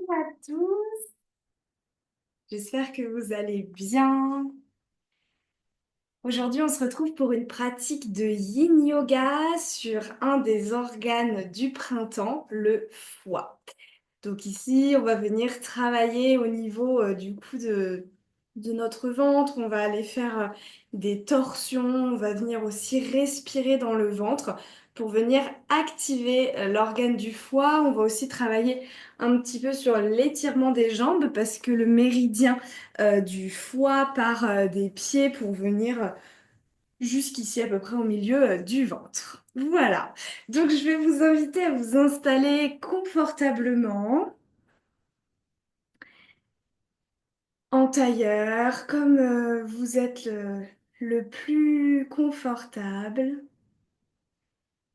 À tous, j'espère que vous allez bien. Aujourd'hui, on se retrouve pour une pratique de yin yoga sur un des organes du printemps, le foie. Donc ici, on va venir travailler au niveau du coup de notre ventre. On va aller faire des torsions. On va venir aussi respirer dans le ventre pour venir activer l'organe du foie. On va aussi travailler un petit peu sur l'étirement des jambes parce que le méridien du foie part des pieds pour venir jusqu'ici à peu près au milieu du ventre. Voilà. Donc je vais vous inviter à vous installer confortablement en tailleur, comme vous êtes le plus confortable.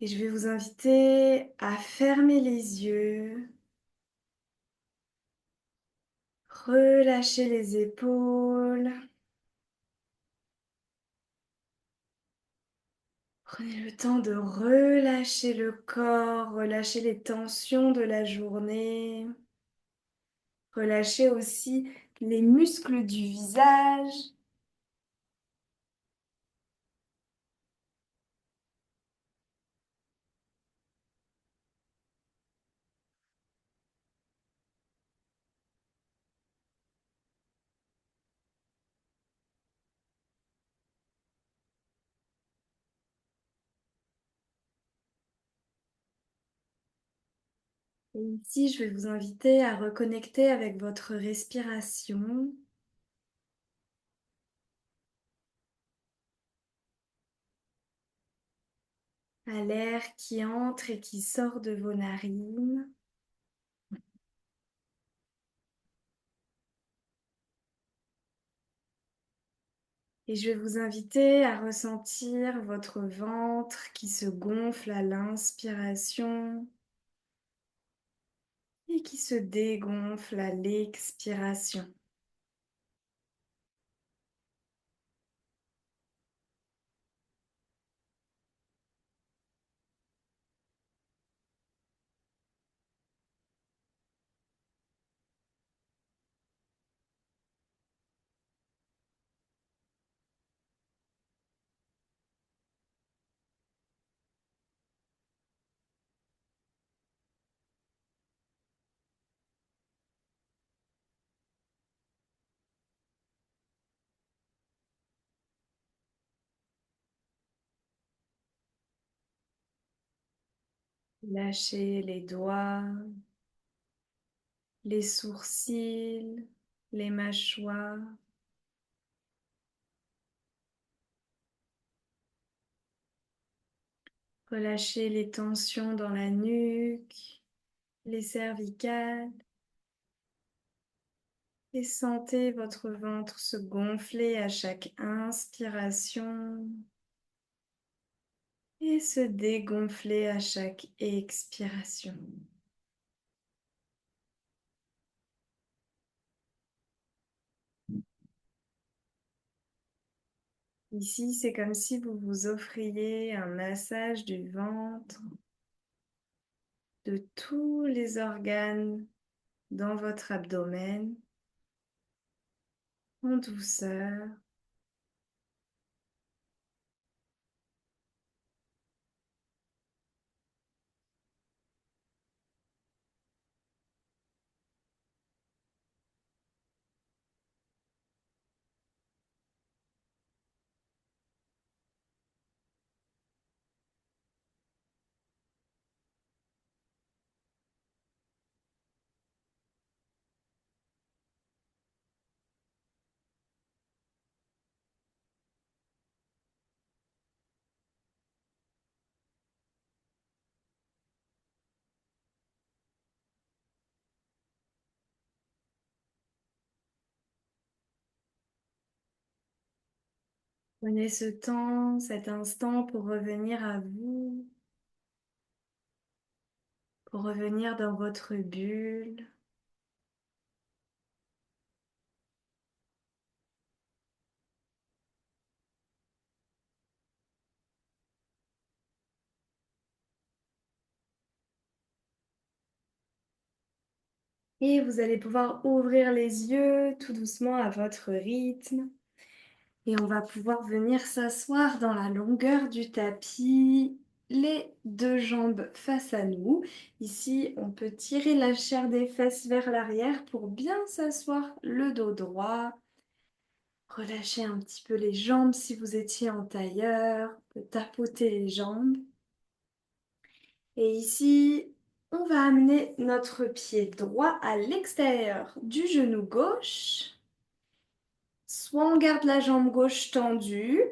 Et je vais vous inviter à fermer les yeux, relâcher les épaules. Prenez le temps de relâcher le corps, relâcher les tensions de la journée. Relâchez aussi les muscles du visage. Et ici, je vais vous inviter à reconnecter avec votre respiration, à l'air qui entre et qui sort de vos narines. Et je vais vous inviter à ressentir votre ventre qui se gonfle à l'inspiration et qui se dégonfle à l'expiration. Lâchez les doigts, les sourcils, les mâchoires. Relâchez les tensions dans la nuque, les cervicales. Et sentez votre ventre se gonfler à chaque inspiration et se dégonfler à chaque expiration. Ici, c'est comme si vous vous offriez un massage du ventre, de tous les organes dans votre abdomen, en douceur. Prenez ce temps, cet instant pour revenir à vous, pour revenir dans votre bulle. Et vous allez pouvoir ouvrir les yeux tout doucement à votre rythme. Et on va pouvoir venir s'asseoir dans la longueur du tapis, les deux jambes face à nous. Ici, on peut tirer la chair des fesses vers l'arrière pour bien s'asseoir, le dos droit. Relâchez un petit peu les jambes si vous étiez en tailleur, on peut tapoter les jambes. Et ici, on va amener notre pied droit à l'extérieur du genou gauche. Soit on garde la jambe gauche tendue,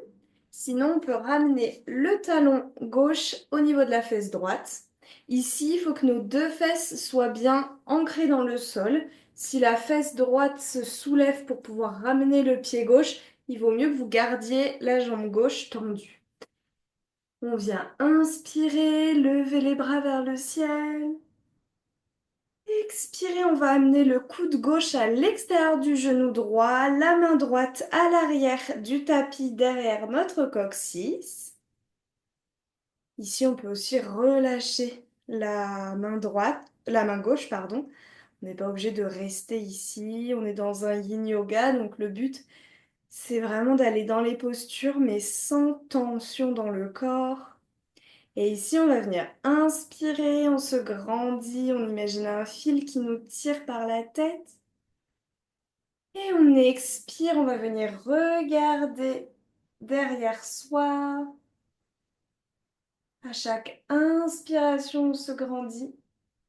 sinon on peut ramener le talon gauche au niveau de la fesse droite. Ici, il faut que nos deux fesses soient bien ancrées dans le sol. Si la fesse droite se soulève pour pouvoir ramener le pied gauche, il vaut mieux que vous gardiez la jambe gauche tendue. On vient inspirer, lever les bras vers le ciel. Expirez, on va amener le coude gauche à l'extérieur du genou droit, la main droite à l'arrière du tapis derrière notre coccyx. Ici, on peut aussi relâcher la main droite, la main gauche, pardon. On n'est pas obligé de rester ici. On est dans un yin yoga, donc le but, c'est vraiment d'aller dans les postures, mais sans tension dans le corps. Et ici, on va venir inspirer, on se grandit, on imagine un fil qui nous tire par la tête. Et on expire, on va venir regarder derrière soi. À chaque inspiration, on se grandit.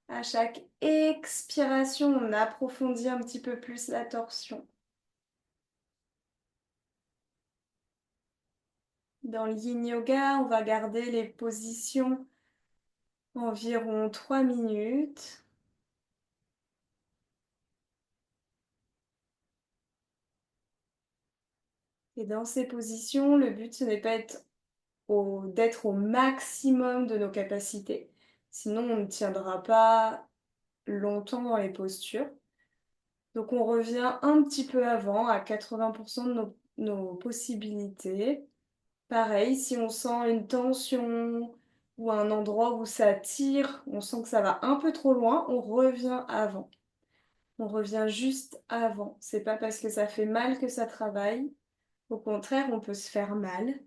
À chaque expiration, on approfondit un petit peu plus la torsion. Dans le yin yoga, on va garder les positions environ 3 minutes. Et dans ces positions, le but, ce n'est pas d'être au maximum de nos capacités. Sinon, on ne tiendra pas longtemps dans les postures. Donc, on revient un petit peu avant, à 80% de nos possibilités. Pareil, si on sent une tension ou un endroit où ça tire, on sent que ça va un peu trop loin, on revient avant. On revient juste avant. C'est pas parce que ça fait mal que ça travaille. Au contraire, on peut se faire mal.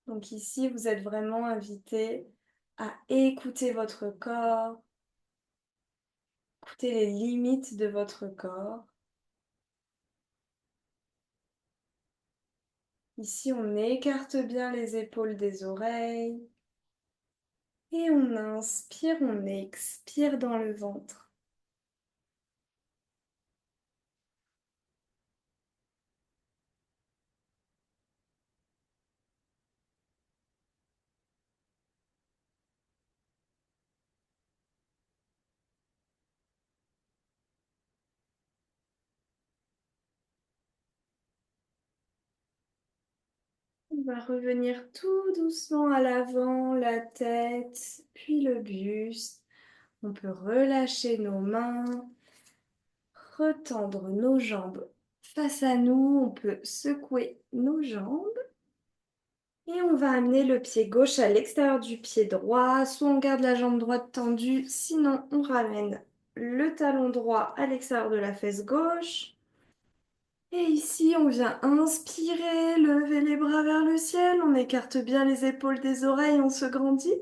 Donc ici, vous êtes vraiment invité à écouter votre corps, écouter les limites de votre corps. Ici, on écarte bien les épaules des oreilles. Et on inspire, on expire dans le ventre. On va revenir tout doucement à l'avant, la tête, puis le buste. On peut relâcher nos mains, retendre nos jambes face à nous. On peut secouer nos jambes. Et on va amener le pied gauche à l'extérieur du pied droit. Soit on garde la jambe droite tendue, sinon on ramène le talon droit à l'extérieur de la fesse gauche. Et ici, on vient inspirer, lever les bras vers le ciel. On écarte bien les épaules des oreilles, on se grandit.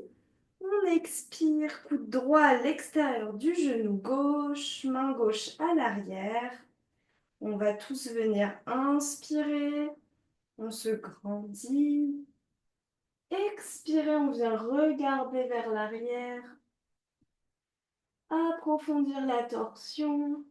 On expire, coude droit à l'extérieur du genou gauche, main gauche à l'arrière. On va tous venir inspirer, on se grandit. Expirez, on vient regarder vers l'arrière, approfondir la torsion.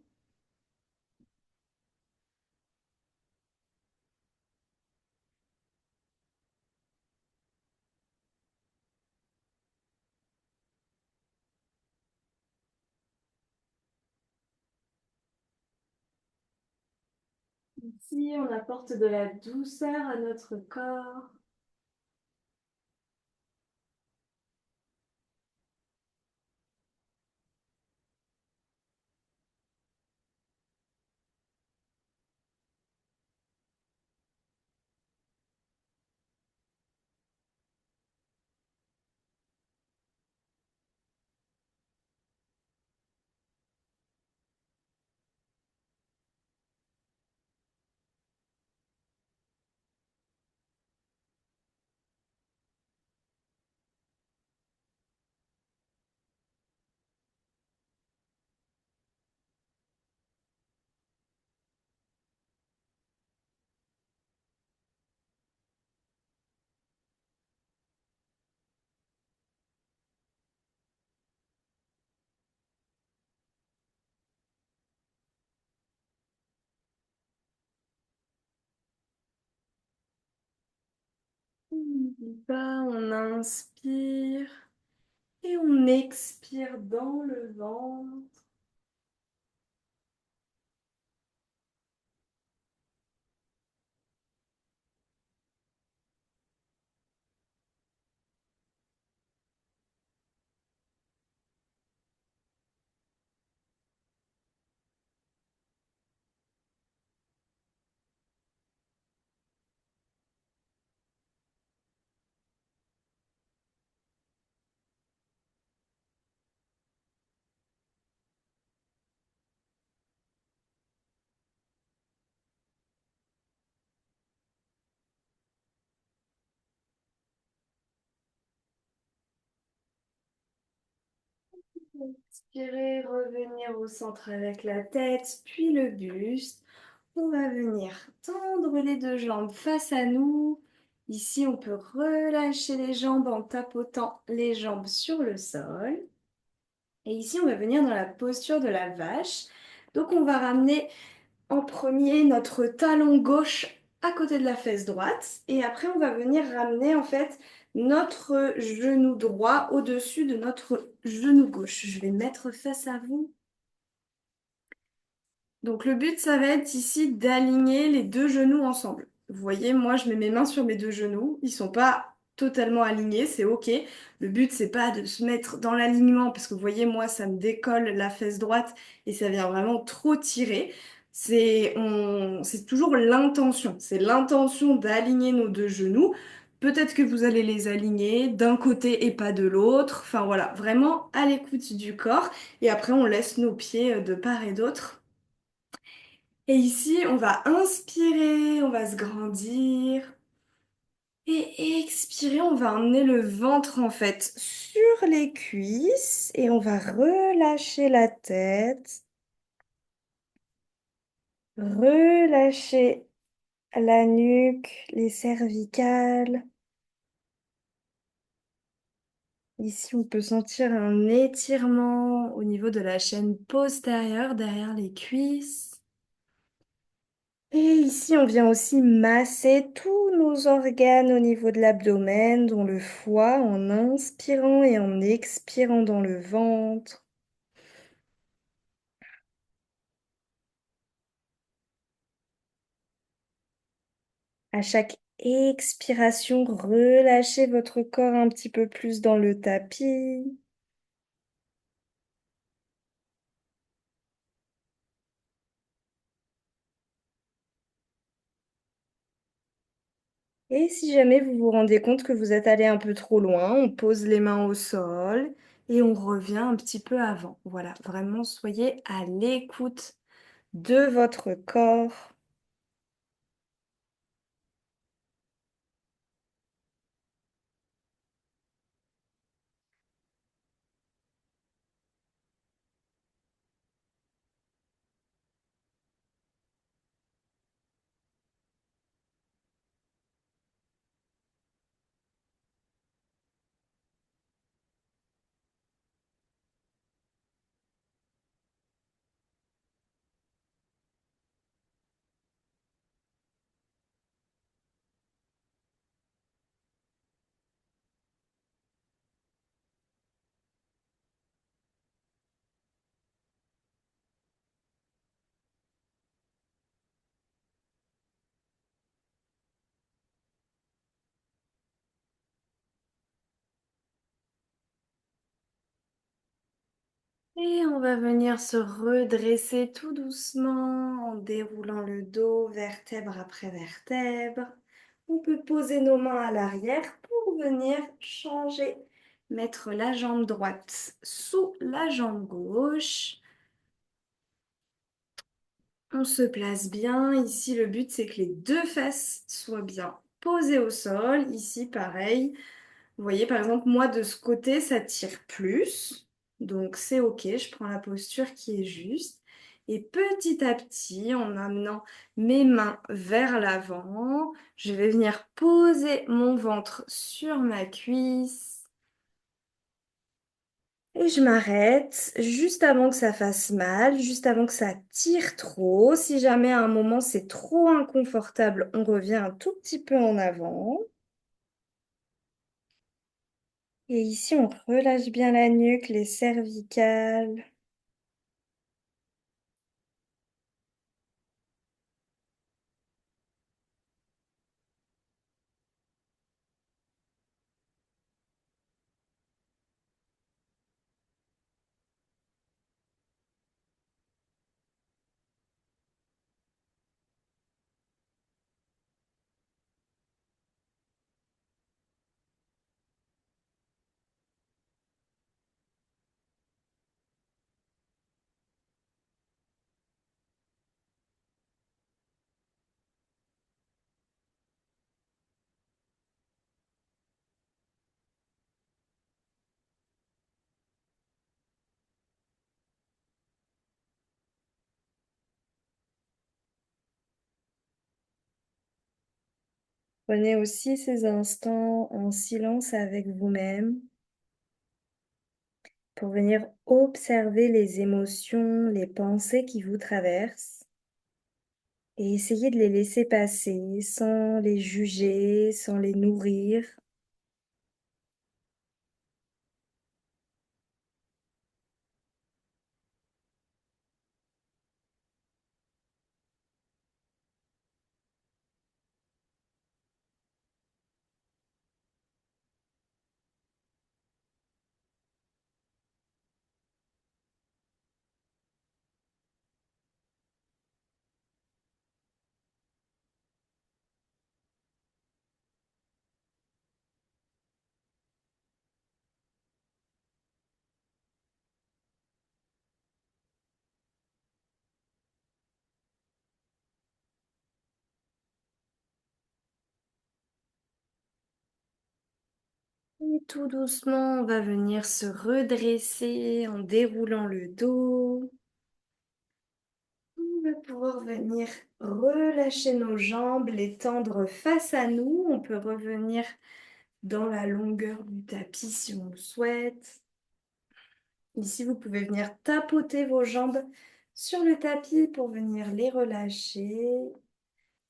Ici, on apporte de la douceur à notre corps. N'oublie pas, on inspire et on expire dans le ventre. Expirez, revenir au centre avec la tête, puis le buste. On va venir tendre les deux jambes face à nous. Ici, on peut relâcher les jambes en tapotant les jambes sur le sol. Et ici, on va venir dans la posture de la vache. Donc, on va ramener en premier notre talon gauche à côté de la fesse droite. Et après, on va venir ramener en fait notre genou droit au-dessus de notre genou gauche. Je vais mettre face à vous. Donc le but, ça va être ici d'aligner les deux genoux ensemble. Vous voyez, moi, je mets mes mains sur mes deux genoux. Ils sont pas totalement alignés, c'est OK. Le but, c'est pas de se mettre dans l'alignement parce que vous voyez, moi, ça me décolle la fesse droite et ça vient vraiment trop tirer. C'est toujours l'intention. C'est l'intention d'aligner nos deux genoux. Peut-être que vous allez les aligner d'un côté et pas de l'autre. Enfin voilà, vraiment à l'écoute du corps. Et après, on laisse nos pieds de part et d'autre. Et ici, on va inspirer, on va se grandir. Et expirer, on va emmener le ventre en fait sur les cuisses et on va relâcher la tête, relâcher la nuque, les cervicales. Ici, on peut sentir un étirement au niveau de la chaîne postérieure derrière les cuisses. Et ici, on vient aussi masser tous nos organes au niveau de l'abdomen, dont le foie, en inspirant et en expirant dans le ventre. À chaque expiration, relâchez votre corps un petit peu plus dans le tapis. Et si jamais vous vous rendez compte que vous êtes allé un peu trop loin, on pose les mains au sol et on revient un petit peu avant. Voilà, vraiment, soyez à l'écoute de votre corps. Et on va venir se redresser tout doucement en déroulant le dos, vertèbre après vertèbre. On peut poser nos mains à l'arrière pour venir changer, mettre la jambe droite sous la jambe gauche. On se place bien. Ici, le but, c'est que les deux fesses soient bien posées au sol. Ici, pareil. Vous voyez, par exemple, moi, de ce côté, ça tire plus. Donc, c'est OK. Je prends la posture qui est juste. Et petit à petit, en amenant mes mains vers l'avant, je vais venir poser mon ventre sur ma cuisse. Et je m'arrête juste avant que ça fasse mal, juste avant que ça tire trop. Si jamais à un moment c'est trop inconfortable, on revient un tout petit peu en avant. Et ici, on relâche bien la nuque, les cervicales. Prenez aussi ces instants en silence avec vous-même pour venir observer les émotions, les pensées qui vous traversent et essayer de les laisser passer sans les juger, sans les nourrir. Et tout doucement, on va venir se redresser en déroulant le dos. On va pouvoir venir relâcher nos jambes, les tendre face à nous. On peut revenir dans la longueur du tapis si on le souhaite. Ici, vous pouvez venir tapoter vos jambes sur le tapis pour venir les relâcher.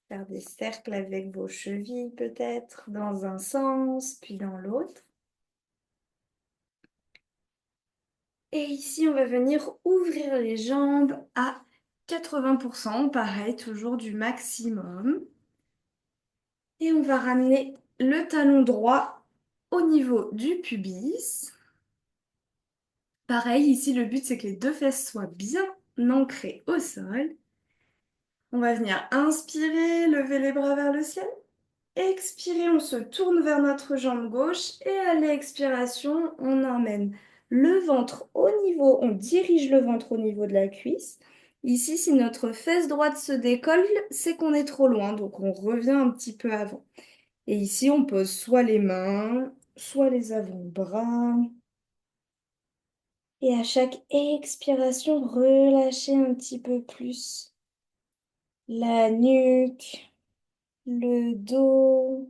Faire des cercles avec vos chevilles peut-être dans un sens, puis dans l'autre. Et ici, on va venir ouvrir les jambes à 80%, pareil, toujours du maximum. Et on va ramener le talon droit au niveau du pubis. Pareil, ici, le but, c'est que les deux fesses soient bien ancrées au sol. On va venir inspirer, lever les bras vers le ciel. Expirer, on se tourne vers notre jambe gauche. Et à l'expiration, on emmène le ventre au niveau, on dirige le ventre au niveau de la cuisse. Ici, si notre fesse droite se décolle, c'est qu'on est trop loin, donc on revient un petit peu avant. Et ici, on pose soit les mains, soit les avant-bras. Et à chaque expiration, relâchez un petit peu plus la nuque, le dos.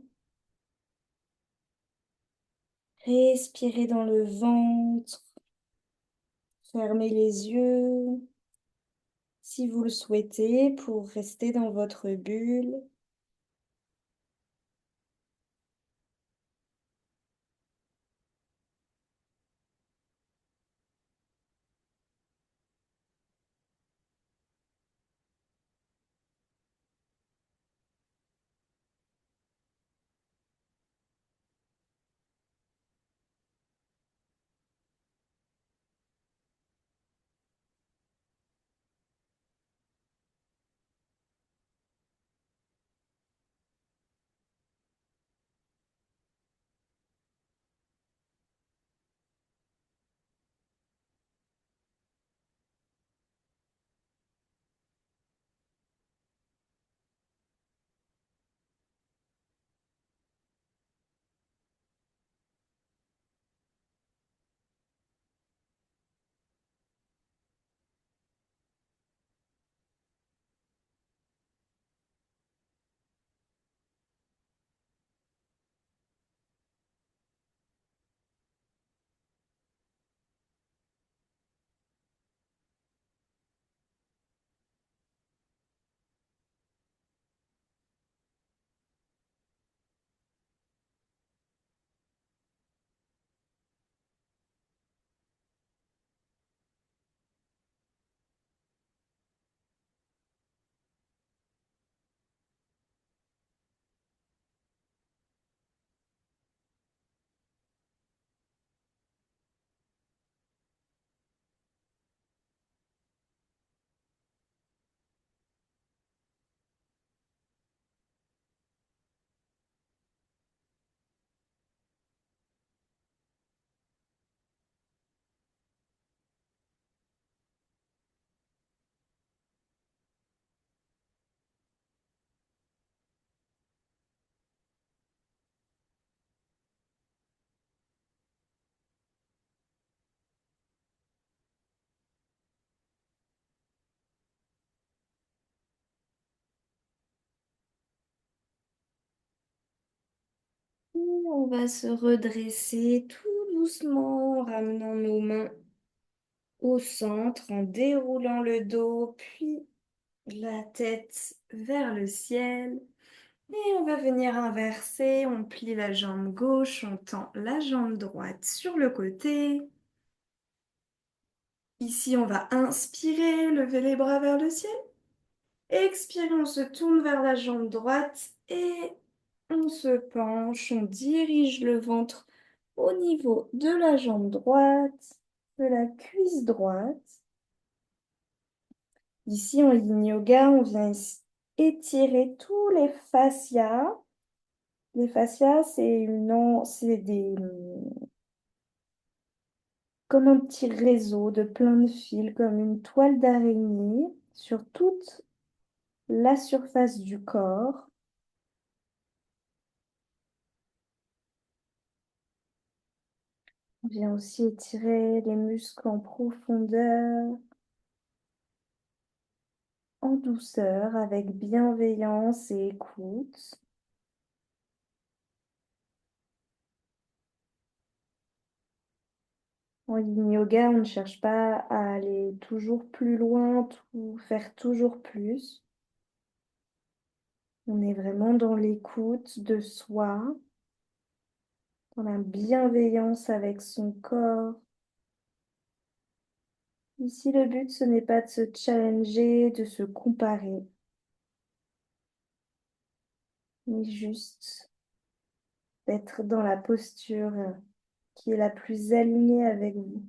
Respirez dans le ventre. Fermez les yeux si vous le souhaitez pour rester dans votre bulle. On va se redresser tout doucement en ramenant nos mains au centre, en déroulant le dos, puis la tête vers le ciel. Et on va venir inverser, on plie la jambe gauche, on tend la jambe droite sur le côté. Ici, on va inspirer, lever les bras vers le ciel. Expirer, on se tourne vers la jambe droite et on se penche, on dirige le ventre au niveau de la jambe droite, de la cuisse droite. Ici, en yin yoga, on vient étirer tous les fascias. Les fascias, c'est comme un petit réseau de plein de fils, comme une toile d'araignée sur toute la surface du corps. On vient aussi étirer les muscles en profondeur, en douceur, avec bienveillance et écoute. En yin yoga, on ne cherche pas à aller toujours plus loin, faire toujours plus. On est vraiment dans l'écoute de soi, dans la bienveillance avec son corps. Ici, le but, ce n'est pas de se challenger, de se comparer, mais juste d'être dans la posture qui est la plus alignée avec vous.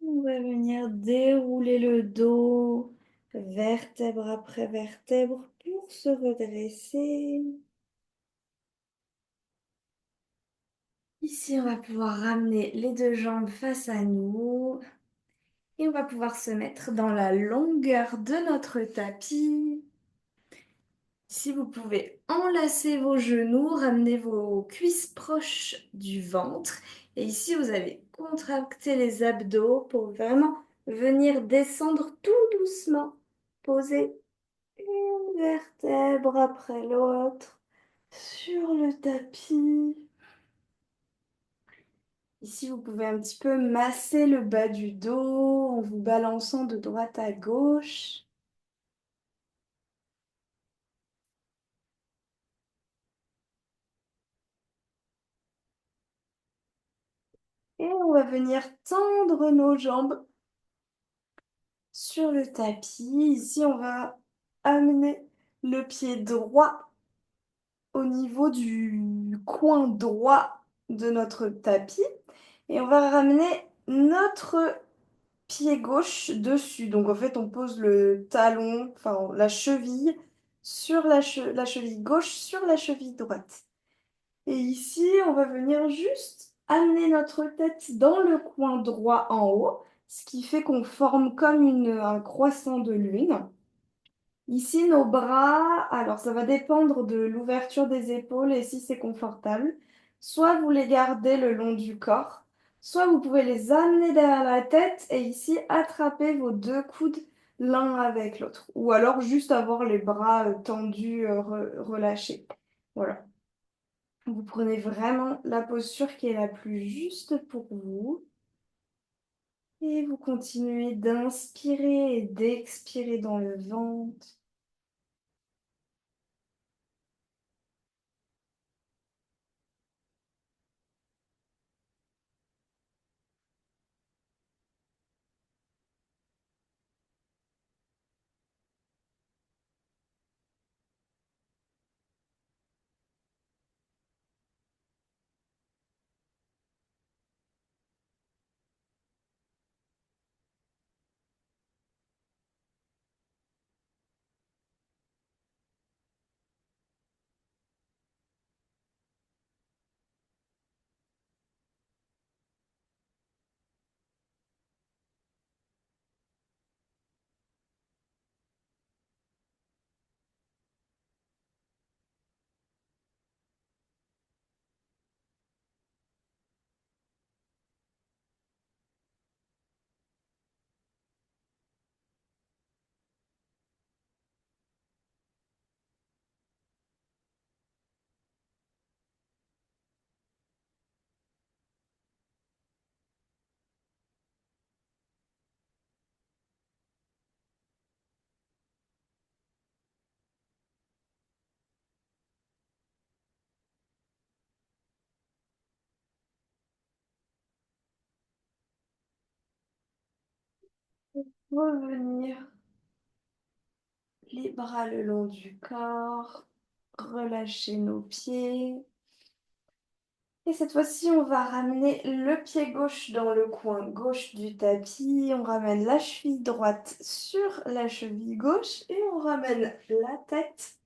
On va venir dérouler le dos, vertèbre après vertèbre, pour se redresser. Ici, on va pouvoir ramener les deux jambes face à nous et on va pouvoir se mettre dans la longueur de notre tapis. Si vous pouvez enlacer vos genoux, ramener vos cuisses proches du ventre. Et ici, vous allez contracter les abdos pour vraiment venir descendre tout doucement. Poser une vertèbre après l'autre sur le tapis. Ici, vous pouvez un petit peu masser le bas du dos en vous balançant de droite à gauche. Et on va venir tendre nos jambes sur le tapis. Ici, on va amener le pied droit au niveau du coin droit de notre tapis. Et on va ramener notre pied gauche dessus. Donc en fait, on pose le talon, enfin la cheville, sur la cheville gauche sur la cheville droite. Et ici, on va venir juste amener notre tête dans le coin droit en haut, ce qui fait qu'on forme comme un croissant de lune. Ici, nos bras, alors ça va dépendre de l'ouverture des épaules et si c'est confortable. Soit vous les gardez le long du corps, soit vous pouvez les amener derrière la tête et ici attraper vos deux coudes l'un avec l'autre. Ou alors juste avoir les bras tendus, relâchés. Voilà. Vous prenez vraiment la posture qui est la plus juste pour vous. Et vous continuez d'inspirer et d'expirer dans le ventre. Revenir les bras le long du corps, relâcher nos pieds. Et cette fois-ci, on va ramener le pied gauche dans le coin gauche du tapis. On ramène la cheville droite sur la cheville gauche et on ramène la tête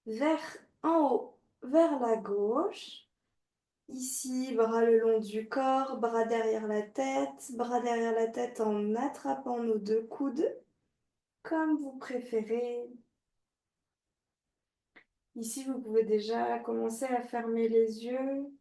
vers en haut, vers la gauche. Ici, bras le long du corps, bras derrière la tête en attrapant nos deux coudes, comme vous préférez. Ici, vous pouvez déjà commencer à fermer les yeux.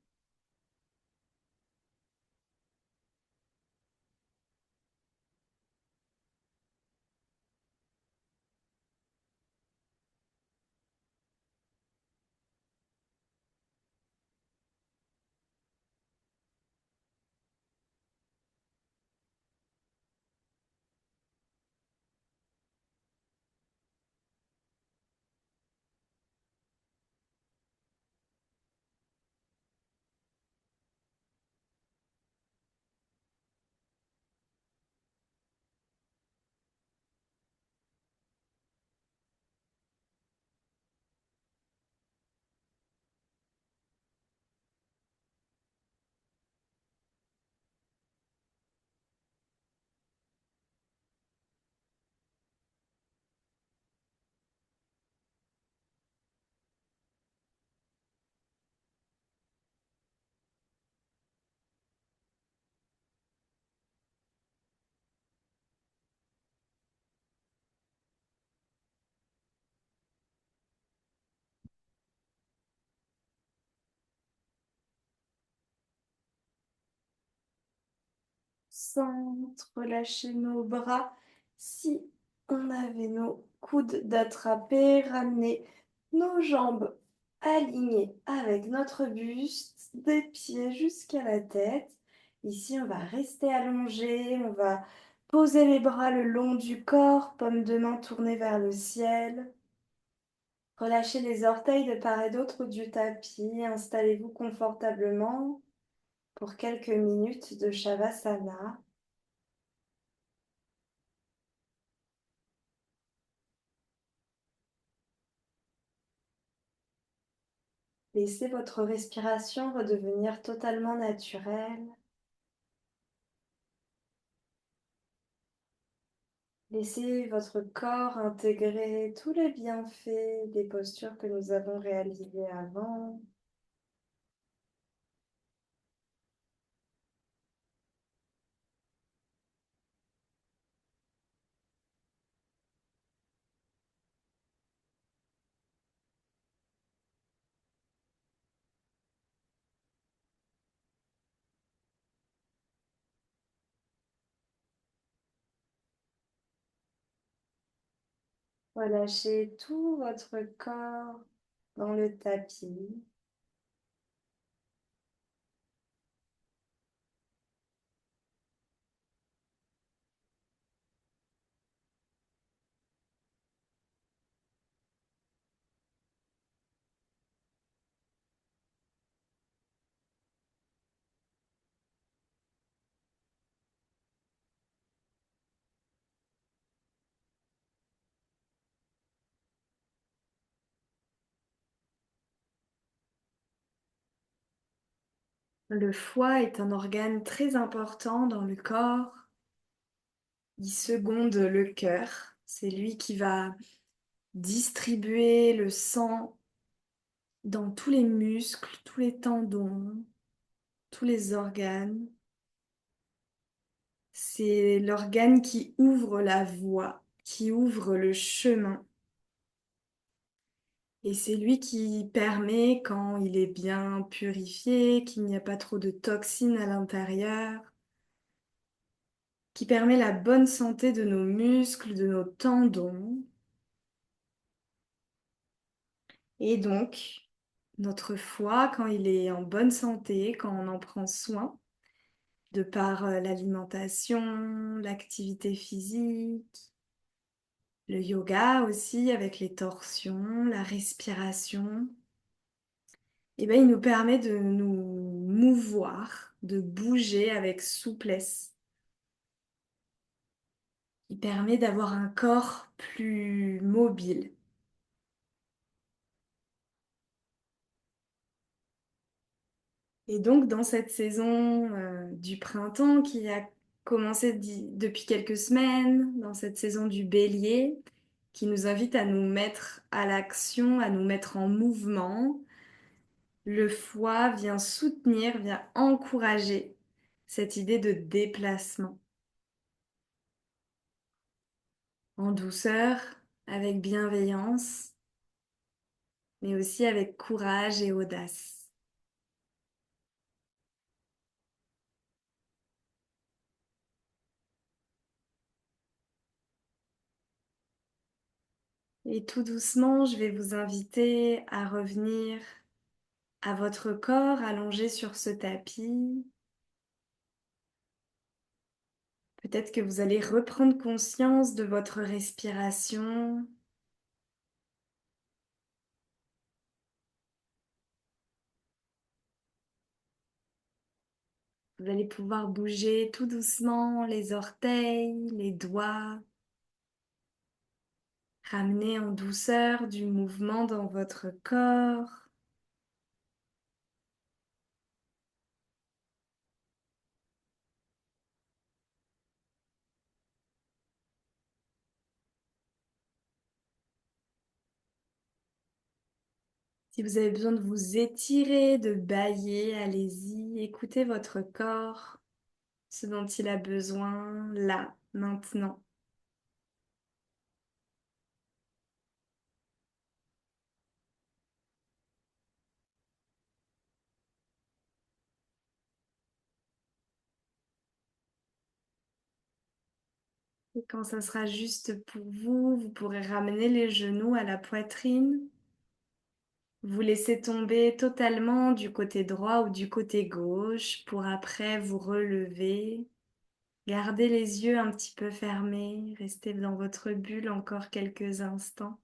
Centre, relâcher nos bras. Si on avait nos coudes d'attraper, ramener nos jambes alignées avec notre buste, des pieds jusqu'à la tête. Ici, on va rester allongé, on va poser les bras le long du corps, paume de main tournée vers le ciel. Relâchez les orteils de part et d'autre du tapis. Installez-vous confortablement pour quelques minutes de Shavasana. Laissez votre respiration redevenir totalement naturelle. Laissez votre corps intégrer tous les bienfaits des postures que nous avons réalisées avant. Relâchez tout votre corps dans le tapis. Le foie est un organe très important dans le corps. Il seconde le cœur. C'est lui qui va distribuer le sang dans tous les muscles, tous les tendons, tous les organes. C'est l'organe qui ouvre la voie, qui ouvre le chemin. Et c'est lui qui permet, quand il est bien purifié, qu'il n'y a pas trop de toxines à l'intérieur, qui permet la bonne santé de nos muscles, de nos tendons. Et donc, notre foie, quand il est en bonne santé, quand on en prend soin, de par l'alimentation, l'activité physique, le yoga aussi avec les torsions, la respiration, et ben, il nous permet de nous mouvoir, de bouger avec souplesse. Il permet d'avoir un corps plus mobile. Et donc, dans cette saison du printemps qui a commencé depuis quelques semaines, dans cette saison du bélier, qui nous invite à nous mettre à l'action, à nous mettre en mouvement, le foie vient soutenir, vient encourager cette idée de déplacement en douceur, avec bienveillance, mais aussi avec courage et audace. Et tout doucement, je vais vous inviter à revenir à votre corps allongé sur ce tapis. Peut-être que vous allez reprendre conscience de votre respiration. Vous allez pouvoir bouger tout doucement les orteils, les doigts, ramener en douceur du mouvement dans votre corps. Si vous avez besoin de vous étirer, de bâiller, allez-y, écoutez votre corps, ce dont il a besoin là, maintenant. Et quand ça sera juste pour vous, vous pourrez ramener les genoux à la poitrine. Vous laissez tomber totalement du côté droit ou du côté gauche pour après vous relever. Gardez les yeux un petit peu fermés, restez dans votre bulle encore quelques instants.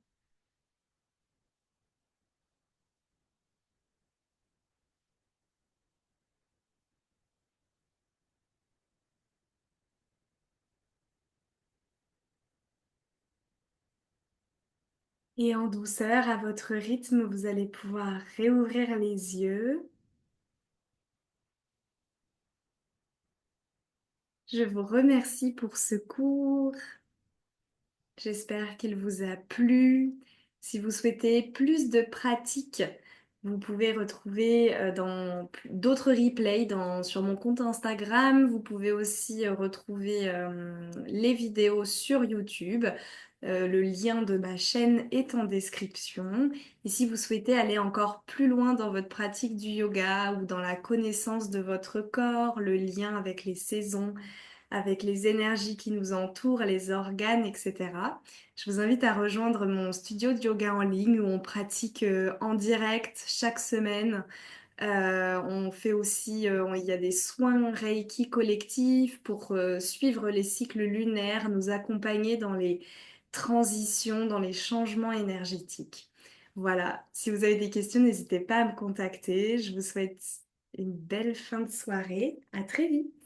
Et en douceur, à votre rythme, vous allez pouvoir réouvrir les yeux. Je vous remercie pour ce cours. J'espère qu'il vous a plu. Si vous souhaitez plus de pratiques, vous pouvez retrouver dans d'autres replays sur mon compte Instagram. Vous pouvez aussi retrouver les vidéos sur YouTube. Le lien de ma chaîne est en description. Et si vous souhaitez aller encore plus loin dans votre pratique du yoga ou dans la connaissance de votre corps, le lien avec les saisons, avec les énergies qui nous entourent, les organes, etc. Je vous invite à rejoindre mon studio de yoga en ligne où on pratique en direct chaque semaine. On fait aussi, il y a des soins Reiki collectifs pour suivre les cycles lunaires, nous accompagner dans les transitions, dans les changements énergétiques. Voilà, si vous avez des questions, n'hésitez pas à me contacter. Je vous souhaite une belle fin de soirée. À très vite.